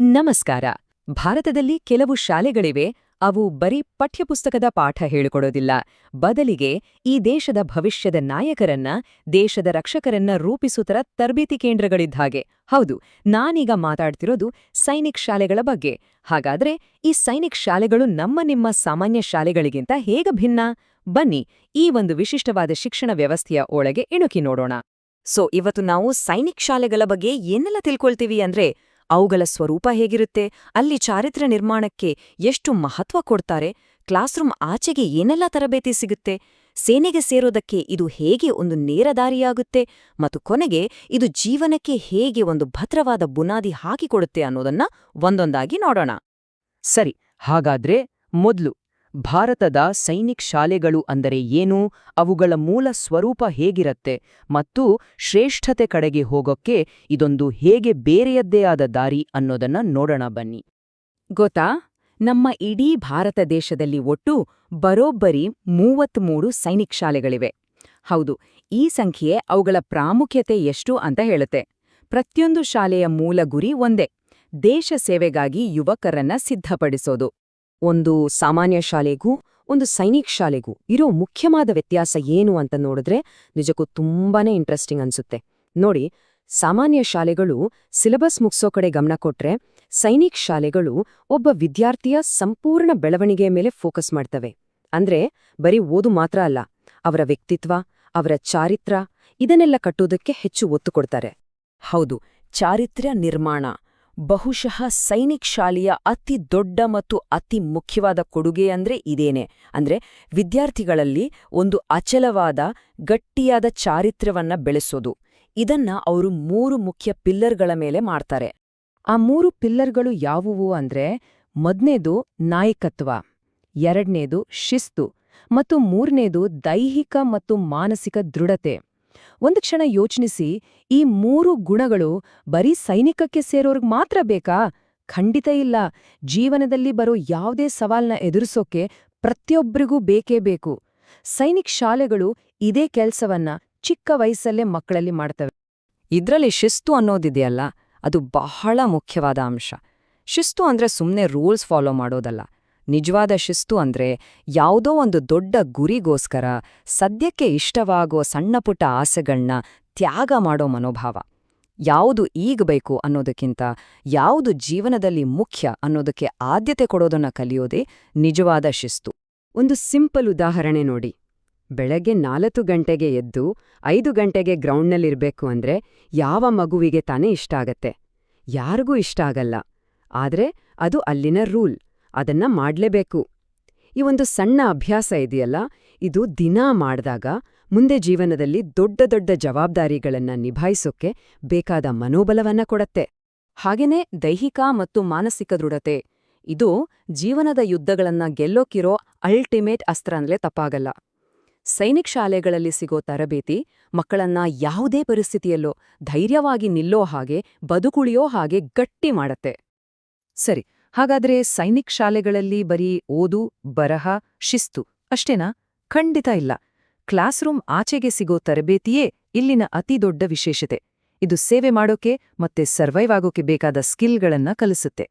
ನಮಸ್ಕಾರ. ಭಾರತದಲ್ಲಿ ಕೆಲವು ಶಾಲೆಗಳಿವೆ. ಅವು ಬರೀ ಪಠ್ಯಪುಸ್ತಕದ ಪಾಠ ಹೇಳಿಕೊಡೋದಿಲ್ಲ. ಬದಲಿಗೆ ಈ ದೇಶದ ಭವಿಷ್ಯದ ನಾಯಕರನ್ನ, ದೇಶದ ರಕ್ಷಕರನ್ನ ರೂಪಿಸುತ್ತರ ತರಬೇತಿ ಕೇಂದ್ರಗಳಿದ್ದ ಹಾಗೆ. ಹೌದು, ನಾನೀಗ ಮಾತಾಡ್ತಿರೋದು ಸೈನಿಕ್ ಶಾಲೆಗಳ ಬಗ್ಗೆ. ಹಾಗಾದ್ರೆ ಈ ಸೈನಿಕ್ ಶಾಲೆಗಳು ನಿಮ್ಮ ಸಾಮಾನ್ಯ ಶಾಲೆಗಳಿಗಿಂತ ಹೇಗೆ ಭಿನ್ನ? ಬನ್ನಿ, ಈ ಒಂದು ವಿಶಿಷ್ಟವಾದ ಶಿಕ್ಷಣ ವ್ಯವಸ್ಥೆಯ ಒಳಗೆ ಇಣುಕಿ ನೋಡೋಣ. ಇವತ್ತು ನಾವು ಸೈನಿಕ್ ಶಾಲೆಗಳ ಬಗ್ಗೆ ಏನೆಲ್ಲ ತಿಳ್ಕೊಳ್ತೀವಿ ಅಂದ್ರೆ, ಅವುಗಳ ಸ್ವರೂಪ ಹೇಗಿರುತ್ತೆ, ಅಲ್ಲಿ ಚಾರಿತ್ರ್ಯ ನಿರ್ಮಾಣಕ್ಕೆ ಎಷ್ಟು ಮಹತ್ವ ಕೊಡ್ತಾರೆ, ಕ್ಲಾಸ್ರೂಮ್ ಆಚೆಗೆ ಏನೆಲ್ಲ ತರಬೇತಿ ಸಿಗುತ್ತೆ, ಸೇನೆಗೆ ಸೇರೋದಕ್ಕೆ ಇದು ಹೇಗೆ ಒಂದು ನೇರದಾರಿಯಾಗುತ್ತೆ, ಮತ್ತು ಕೊನೆಗೆ ಇದು ಜೀವನಕ್ಕೆ ಹೇಗೆ ಒಂದು ಭದ್ರವಾದ ಬುನಾದಿ ಹಾಕಿಕೊಡುತ್ತೆ ಅನ್ನೋದನ್ನ ಒಂದೊಂದಾಗಿ ನೋಡೋಣ. ಸರಿ, ಹಾಗಾದ್ರೆ ಮೊದಲು ಭಾರತದ ಸೈನಿಕ್ ಶಾಲೆಗಳು ಅಂದರೆ ಏನು, ಅವುಗಳ ಮೂಲ ಸ್ವರೂಪ ಹೇಗಿರತ್ತೆ ಮತ್ತು ಶ್ರೇಷ್ಠತೆ ಕಡೆಗೆ ಹೋಗೋಕ್ಕೆ ಇದೊಂದು ಹೇಗೆ ಬೇರೆಯದ್ದೇ ಆದ ದಾರಿ ಅನ್ನೋದನ್ನ ನೋಡೋಣ ಬನ್ನಿ. ಗೊತ್ತಾ, ನಮ್ಮ ಇಡೀ ಭಾರತ ದೇಶದಲ್ಲಿ ಒಟ್ಟು ಬರೋಬ್ಬರಿ 33 ಸೈನಿಕ್ ಶಾಲೆಗಳಿವೆ. ಹೌದು, ಈ ಸಂಖ್ಯೆ ಅವುಗಳ ಪ್ರಾಮುಖ್ಯತೆ ಎಷ್ಟು ಅಂತ ಹೇಳುತ್ತೆ. ಪ್ರತಿಯೊಂದು ಶಾಲೆಯ ಮೂಲ ಗುರಿ ಒಂದೇ: ದೇಶ ಸೇವೆಗಾಗಿ ಯುವಕರನ್ನ ಸಿದ್ಧಪಡಿಸೋದು. ಒಂದು ಸಾಮಾನ್ಯ ಶಾಲೆಗೂ ಒಂದು ಸೈನಿಕ್ ಶಾಲೆಗೂ ಇರೋ ಮುಖ್ಯವಾದ ವ್ಯತ್ಯಾಸ ಏನು ಅಂತ ನೋಡಿದ್ರೆ ನಿಜಕ್ಕೂ ತುಂಬಾನೇ ಇಂಟ್ರೆಸ್ಟಿಂಗ್ ಅನ್ಸುತ್ತೆ. ನೋಡಿ, ಸಾಮಾನ್ಯ ಶಾಲೆಗಳು ಸಿಲೆಬಸ್ ಮುಗ್ಸೋ ಕಡೆ ಗಮನ ಕೊಟ್ರೆ, ಸೈನಿಕ್ ಶಾಲೆಗಳು ಒಬ್ಬ ವಿದ್ಯಾರ್ಥಿಯ ಸಂಪೂರ್ಣ ಬೆಳವಣಿಗೆಯ ಮೇಲೆ ಫೋಕಸ್ ಮಾಡ್ತವೆ. ಅಂದ್ರೆ ಬರೀ ಓದು ಮಾತ್ರ ಅಲ್ಲ, ಅವರ ವ್ಯಕ್ತಿತ್ವ, ಅವರ ಚಾರಿತ್ರ್ಯ ಇದನ್ನೆಲ್ಲ ಕಟ್ಟೋದಕ್ಕೆ ಹೆಚ್ಚು ಒತ್ತು ಕೊಡ್ತಾರೆ. ಹೌದು, ಚಾರಿತ್ರ್ಯ ನಿರ್ಮಾಣ ಬಹುಶಃ ಸೈನಿಕ್ ಶಾಲೆಯ ಅತಿ ದೊಡ್ಡ ಮತ್ತು ಅತಿ ಮುಖ್ಯವಾದ ಕೊಡುಗೆ ಅಂದ್ರೆ ಇದೇನೆ. ಅಂದ್ರೆ ವಿದ್ಯಾರ್ಥಿಗಳಲ್ಲಿ ಒಂದು ಅಚಲವಾದ, ಗಟ್ಟಿಯಾದ ಚಾರಿತ್ರ್ಯವನ್ನ ಬೆಳೆಸೋದು. ಇದನ್ನ ಅವರು 3 ಮುಖ್ಯ ಪಿಲ್ಲರ್ಗಳ ಮೇಲೆ ಮಾಡ್ತಾರೆ. ಆ 3 ಪಿಲ್ಲರ್ಗಳು ಯಾವುವು ಅಂದ್ರೆ, ಮೊದಲನೇದು ನಾಯಕತ್ವ, ಎರಡನೇದು ಶಿಸ್ತು ಮತ್ತು ಮೂರನೇದು ದೈಹಿಕ ಮತ್ತು ಮಾನಸಿಕ ದೃಢತೆ. ಒಂದು ಕ್ಷಣ ಯೋಚಿಸಿ, ಈ 3 ಗುಣಗಳು ಬರೀ ಸೈನಿಕಕ್ಕೆ ಸೇರೋರ್ಗ್ ಮಾತ್ರ ಬೇಕಾ? ಖಂಡಿತ ಇಲ್ಲ. ಜೀವನದಲ್ಲಿ ಬರೋ ಯಾವುದೇ ಸವಾಲ್ನ ಎದುರಿಸೋಕೆ ಪ್ರತಿಯೊಬ್ಬರಿಗೂ ಬೇಕೇ ಬೇಕು. ಸೈನಿಕ್ ಶಾಲೆಗಳು ಇದೇ ಕೆಲ್ಸವನ್ನ ಚಿಕ್ಕ ವಯಸ್ಸಲ್ಲೇ ಮಕ್ಕಳಲ್ಲಿ ಮಾಡ್ತವೆ. ಇದ್ರಲ್ಲಿ ಶಿಸ್ತು ಅನ್ನೋದಿದೆಯಲ್ಲ, ಅದು ಬಹಳ ಮುಖ್ಯವಾದ ಅಂಶ. ಶಿಸ್ತು ಅಂದ್ರೆ ಸುಮ್ಮನೆ ರೂಲ್ಸ್ ಫಾಲೋ ಮಾಡೋದಲ್ಲ. ನಿಜವಾದ ಶಿಸ್ತು ಅಂದ್ರೆ ಯಾವುದೋ ಒಂದು ದೊಡ್ಡ ಗುರಿಗೋಸ್ಕರ ಸದ್ಯಕ್ಕೆ ಇಷ್ಟವಾಗೋ ಸಣ್ಣಪುಟ್ಟ ಆಸೆಗಳ್ನ ತ್ಯಾಗ ಮಾಡೋ ಮನೋಭಾವ. ಯಾವುದು ಈಗ ಬೇಕು ಅನ್ನೋದಕ್ಕಿಂತ ಯಾವುದು ಜೀವನದಲ್ಲಿ ಮುಖ್ಯ ಅನ್ನೋದಕ್ಕೆ ಆದ್ಯತೆ ಕೊಡೋದನ್ನ ಕಲಿಯೋದೇ ನಿಜವಾದ ಶಿಸ್ತು. ಒಂದು ಸಿಂಪಲ್ ಉದಾಹರಣೆ ನೋಡಿ. ಬೆಳಗ್ಗೆ 4 ಗಂಟೆಗೆ ಎದ್ದು 5 ಗಂಟೆಗೆ ಗ್ರೌಂಡ್ನಲ್ಲಿರ್ಬೇಕು ಅಂದ್ರೆ ಯಾವ ಮಗುವಿಗೆ ತಾನೇ ಇಷ್ಟ ಆಗತ್ತೆ? ಯಾರಿಗೂ ಇಷ್ಟ ಆಗಲ್ಲ. ಆದ್ರೆ ಅದು ಅಲ್ಲಿನ ರೂಲ್, ಅದನ್ನ ಮಾಡ್ಲೇಬೇಕು. ಈ ಒಂದು ಸಣ್ಣ ಅಭ್ಯಾಸ ಇದೆಯಲ್ಲ, ಇದು ದಿನಾ ಮಾಡ್ದಾಗ ಮುಂದೆ ಜೀವನದಲ್ಲಿ ದೊಡ್ಡ ದೊಡ್ಡ ಜವಾಬ್ದಾರಿಗಳನ್ನ ನಿಭಾಯಿಸೋಕೆ ಬೇಕಾದ ಮನೋಬಲವನ್ನ ಕೊಡತ್ತೆ. ಹಾಗೇನೇ ದೈಹಿಕ ಮತ್ತು ಮಾನಸಿಕ ದೃಢತೆ, ಇದು ಜೀವನದ ಯುದ್ಧಗಳನ್ನ ಗೆಲ್ಲೋಕಿರೋ ಅಲ್ಟಿಮೇಟ್ ಅಸ್ತ್ರ ಅಂದ್ರೆ ತಪ್ಪಾಗಲ್ಲ. ಸೈನಿಕ್ ಶಾಲೆಗಳಲ್ಲಿ ಸಿಗೋ ತರಬೇತಿ ಮಕ್ಕಳನ್ನ ಯಾವುದೇ ಪರಿಸ್ಥಿತಿಯಲ್ಲೋ ಧೈರ್ಯವಾಗಿ ನಿಲ್ಲೋ ಹಾಗೆ, ಬದುಕುಳಿಯೋ ಹಾಗೆ ಗಟ್ಟಿ ಮಾಡತ್ತೆ. ಸರಿ, ಹಾಗಾದ್ರೆ ಸೈನಿಕ್ ಶಾಲೆಗಳಲ್ಲಿ ಬರೀ ಓದು, ಬರಹ, ಶಿಸ್ತು ಅಷ್ಟೇನಾ? ಖಂಡಿತ ಇಲ್ಲ. ಕ್ಲಾಸ್ ರೂಮ್ ಆಚೆಗೆ ಸಿಗೋ ತರಬೇತಿಯೇ ಇಲ್ಲಿನ ಅತಿ ದೊಡ್ಡ ವಿಶೇಷತೆ. ಇದು ಸೇವೆ ಮಾಡೋಕೆ ಮತ್ತೆ ಸರ್ವೈವ್ ಆಗೋಕೆ ಬೇಕಾದ ಸ್ಕಿಲ್ಗಳನ್ನ ಕಲಿಸುತ್ತೆ.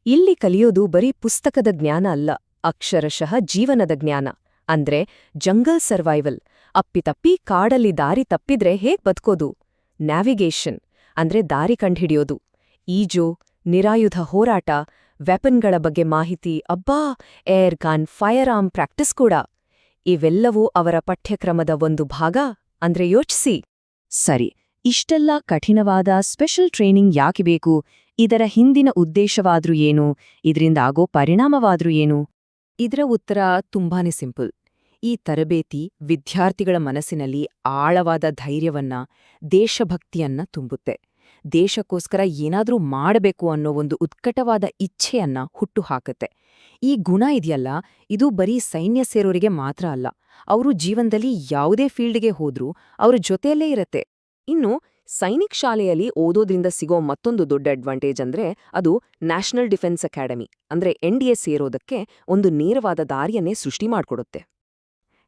ಇಲ್ಲಿ ಕಲಿಯೋದು ಬರೀ ಪುಸ್ತಕದ ಜ್ಞಾನ ಅಲ್ಲ, ಅಕ್ಷರಶಃ ಜೀವನದ ಜ್ಞಾನ. ಅಂದ್ರೆ ಜಂಗಲ್ ಸರ್ವೈವಲ್, ಅಪ್ಪಿತಪ್ಪಿ ಕಾಡಲ್ಲಿ ದಾರಿ ತಪ್ಪಿದ್ರೆ ಹೇಗ್ ಬದುಕೋದು, ನ್ಯಾವಿಗೇಷನ್ ಅಂದ್ರೆ ದಾರಿ ಕಂಡ್ಹಿಡಿಯೋದು, ಈಜು, ನಿರಾಯುಧ ಹೋರಾಟ, ವೆಪನ್ಗಳ ಬಗ್ಗೆ ಮಾಹಿತಿ, air gun, fire arm practice ಕೂಡ. ಇವೆಲ್ಲವೂ ಅವರ ಪಠ್ಯಕ್ರಮದ ಒಂದು ಭಾಗ ಅಂದ್ರೆ ಯೋಚಿಸಿ. ಸರಿ, ಇಷ್ಟೆಲ್ಲ ಕಠಿಣವಾದ ಸ್ಪೆಷಲ್ ಟ್ರೈನಿಂಗ್ ಯಾಕೆ ಬೇಕು? ಇದರ ಹಿಂದಿನ ಉದ್ದೇಶವಾದ್ರೂ ಏನು? ಇದರಿಂದ ಆಗೋ ಪರಿಣಾಮವಾದ್ರೂ ಏನು? ಇದರ ಉತ್ತರ ತುಂಬಾನೇ ಸಿಂಪಲ್. ಈ ತರಬೇತಿ ವಿದ್ಯಾರ್ಥಿಗಳ ಮನಸ್ಸಿನಲ್ಲಿ ಆಳವಾದ ಧೈರ್ಯವನ್ನ, ದೇಶಭಕ್ತಿಯನ್ನ ತುಂಬುತ್ತೆ. ದೇಶಕ್ಕೋಸ್ಕರ ಏನಾದ್ರೂ ಮಾಡಬೇಕು ಅನ್ನೋ ಒಂದು ಉತ್ಕಟವಾದ ಇಚ್ಛೆಯನ್ನ ಹುಟ್ಟುಹಾಕತ್ತೆ. ಈ ಗುಣ ಇದೆಯಲ್ಲ, ಇದು ಬರೀ ಸೈನ್ಯ ಸೇರೋರಿಗೆ ಮಾತ್ರ ಅಲ್ಲ, ಅವರು ಜೀವನದಲ್ಲಿ ಯಾವುದೇ ಫೀಲ್ಡ್ಗೆ ಹೋದ್ರೂ ಅವ್ರ ಜೊತೆಯಲ್ಲೇ ಇರತ್ತೆ. ಇನ್ನು ಸೈನಿಕ್ ಶಾಲೆಯಲ್ಲಿ ಓದೋದ್ರಿಂದ ಸಿಗೋ ಮತ್ತೊಂದು ದೊಡ್ಡ ಅಡ್ವಾಂಟೇಜ್ ಅಂದ್ರೆ ಅದು ನ್ಯಾಷನಲ್ ಡಿಫೆನ್ಸ್ ಅಕಾಡೆಮಿ ಅಂದ್ರೆ NDA ಸೇರೋದಕ್ಕೆ ಒಂದು ನೇರವಾದ ದಾರಿಯನ್ನೇ ಸೃಷ್ಟಿ ಮಾಡ್ಕೊಡುತ್ತೆ.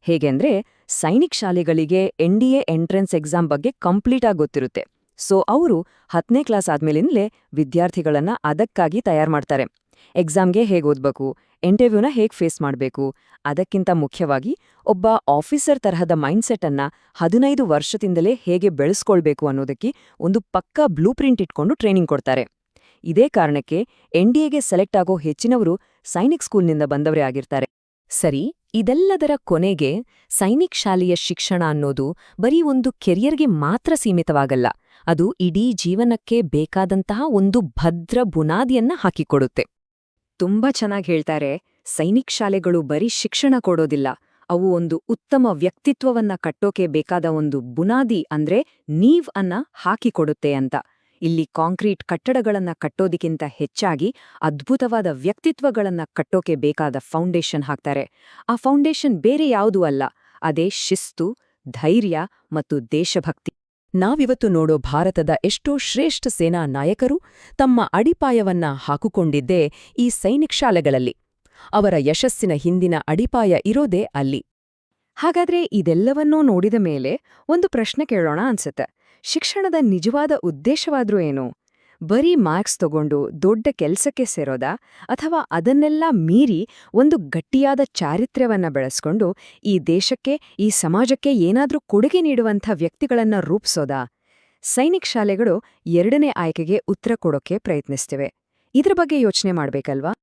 ಹೇಗೆಂದ್ರೆ, ಸೈನಿಕ್ ಶಾಲೆಗಳಿಗೆ NDA ಎಂಟ್ರೆನ್ಸ್ ಎಕ್ಸಾಮ್ ಬಗ್ಗೆ ಕಂಪ್ಲೀಟ್ ಆಗಿ ಗೊತ್ತಿರುತ್ತೆ. ಸೊ ಅವರು 10ನೇ ಕ್ಲಾಸ್ ಆದ್ಮೇಲಿಂದಲೇ ವಿದ್ಯಾರ್ಥಿಗಳನ್ನ ಅದಕ್ಕಾಗಿ ತಯಾರು ಮಾಡ್ತಾರೆ. ಎಕ್ಸಾಮ್ಗೆ ಹೇಗೆ ಓದ್ಬೇಕು, ಇಂಟರ್ವ್ಯೂನ ಹೇಗೆ ಫೇಸ್ ಮಾಡಬೇಕು, ಅದಕ್ಕಿಂತ ಮುಖ್ಯವಾಗಿ ಒಬ್ಬ ಆಫೀಸರ್ ತರಹದ ಮೈಂಡ್ಸೆಟ್ ಅನ್ನ 15 ವರ್ಷದಿಂದಲೇ ಹೇಗೆ ಬೆಳೆಸ್ಕೊಳ್ಬೇಕು ಅನ್ನೋದಕ್ಕೆ ಒಂದು ಪಕ್ಕಾ ಬ್ಲೂ ಪ್ರಿಂಟ್ ಇಟ್ಕೊಂಡು ಟ್ರೈನಿಂಗ್ ಕೊಡ್ತಾರೆ. ಇದೇ ಕಾರಣಕ್ಕೆ NDAಗೆ ಸೆಲೆಕ್ಟ್ ಆಗೋ ಹೆಚ್ಚಿನವರು ಸೈನಿಕ್ ಸ್ಕೂಲ್ನಿಂದ ಬಂದವರೇ ಆಗಿರ್ತಾರೆ. ಸರಿ, ಇದೆಲ್ಲದರ ಕೊನೆಗೆ ಸೈನಿಕ್ ಶಾಲೆಯ ಶಿಕ್ಷಣ ಅನ್ನೋದು ಬರೀ ಒಂದು ಕೆರಿಯರ್ಗೆ ಮಾತ್ರ ಸೀಮಿತವಾಗಲ್ಲ, ಅದು ಇಡೀ ಜೀವನಕ್ಕೆ ಬೇಕಾದಂತಹ ಒಂದು ಭದ್ರ ಬುನಾದಿಯನ್ನ ಹಾಕಿಕೊಡುತ್ತೆ. ತುಂಬಾ ಚೆನ್ನಾಗಿ ಹೇಳ್ತಾರೆ, ಸೈನಿಕ್ ಶಾಲೆಗಳು ಬರೀ ಶಿಕ್ಷಣ ಕೊಡೋದಿಲ್ಲ, ಅವು ಒಂದು ಉತ್ತಮ ವ್ಯಕ್ತಿತ್ವವನ್ನ ಕಟ್ಟೋಕೆ ಬೇಕಾದ ಒಂದು ಬುನಾದಿ ಅಂದ್ರೆ ನೀವ್ ಅನ್ನ ಹಾಕಿಕೊಡುತ್ತೆ ಅಂತ. ಇಲ್ಲಿ ಕಾಂಕ್ರೀಟ್ ಕಟ್ಟಡಗಳನ್ನ ಕಟ್ಟೋದಿಕ್ಕಿಂತ ಹೆಚ್ಚಾಗಿ ಅದ್ಭುತವಾದ ವ್ಯಕ್ತಿತ್ವಗಳನ್ನ ಕಟ್ಟೋಕೆ ಬೇಕಾದ ಫೌಂಡೇಶನ್ ಹಾಕ್ತಾರೆ. ಆ ಫೌಂಡೇಶನ್ ಬೇರೆ ಯಾವುದೂ ಅಲ್ಲ, ಅದೇ ಶಿಸ್ತು, ಧೈರ್ಯ ಮತ್ತು ದೇಶಭಕ್ತಿ. ನಾವಿವತ್ತು ನೋಡೋ ಭಾರತದ ಎಷ್ಟೋ ಶ್ರೇಷ್ಠ ಸೇನಾ ನಾಯಕರು ತಮ್ಮ ಅಡಿಪಾಯವನ್ನ ಹಾಕಿಕೊಂಡಿದ್ದೇ ಈ ಸೈನಿಕ್ ಶಾಲೆಗಳಲ್ಲಿ. ಅವರ ಯಶಸ್ಸಿನ ಹಿಂದಿನ ಅಡಿಪಾಯ ಇರೋದೇ ಅಲ್ಲಿ. ಹಾಗಾದ್ರೆ ಇದೆಲ್ಲವನ್ನೂ ನೋಡಿದ ಮೇಲೆ ಒಂದು ಪ್ರಶ್ನೆ ಕೇಳೋಣ ಅನ್ಸುತ್ತೆ. ಶಿಕ್ಷಣದ ನಿಜವಾದ ಉದ್ದೇಶವಾದ್ರೂ ಏನು? ಬರೀ ಮಾರ್ಕ್ಸ್ ತಗೊಂಡು ದೊಡ್ಡ ಕೆಲ್ಸಕ್ಕೆ ಸೇರೋದಾ, ಅಥವಾ ಅದನ್ನೆಲ್ಲ ಮೀರಿ ಒಂದು ಗಟ್ಟಿಯಾದ ಚಾರಿತ್ರ್ಯವನ್ನ ಬೆಳೆಸ್ಕೊಂಡು ಈ ದೇಶಕ್ಕೆ, ಈ ಸಮಾಜಕ್ಕೆ ಏನಾದ್ರೂ ಕೊಡುಗೆ ನೀಡುವಂಥ ವ್ಯಕ್ತಿಗಳನ್ನ ರೂಪಿಸೋದಾ? ಸೈನಿಕ್ ಶಾಲೆಗಳು ಎರಡನೇ ಆಯ್ಕೆಗೆ ಉತ್ತರ ಕೊಡೋಕೆ ಪ್ರಯತ್ನಿಸ್ತಿವೆ. ಇದ್ರ ಬಗ್ಗೆ ಯೋಚನೆ ಮಾಡ್ಬೇಕಲ್ವಾ?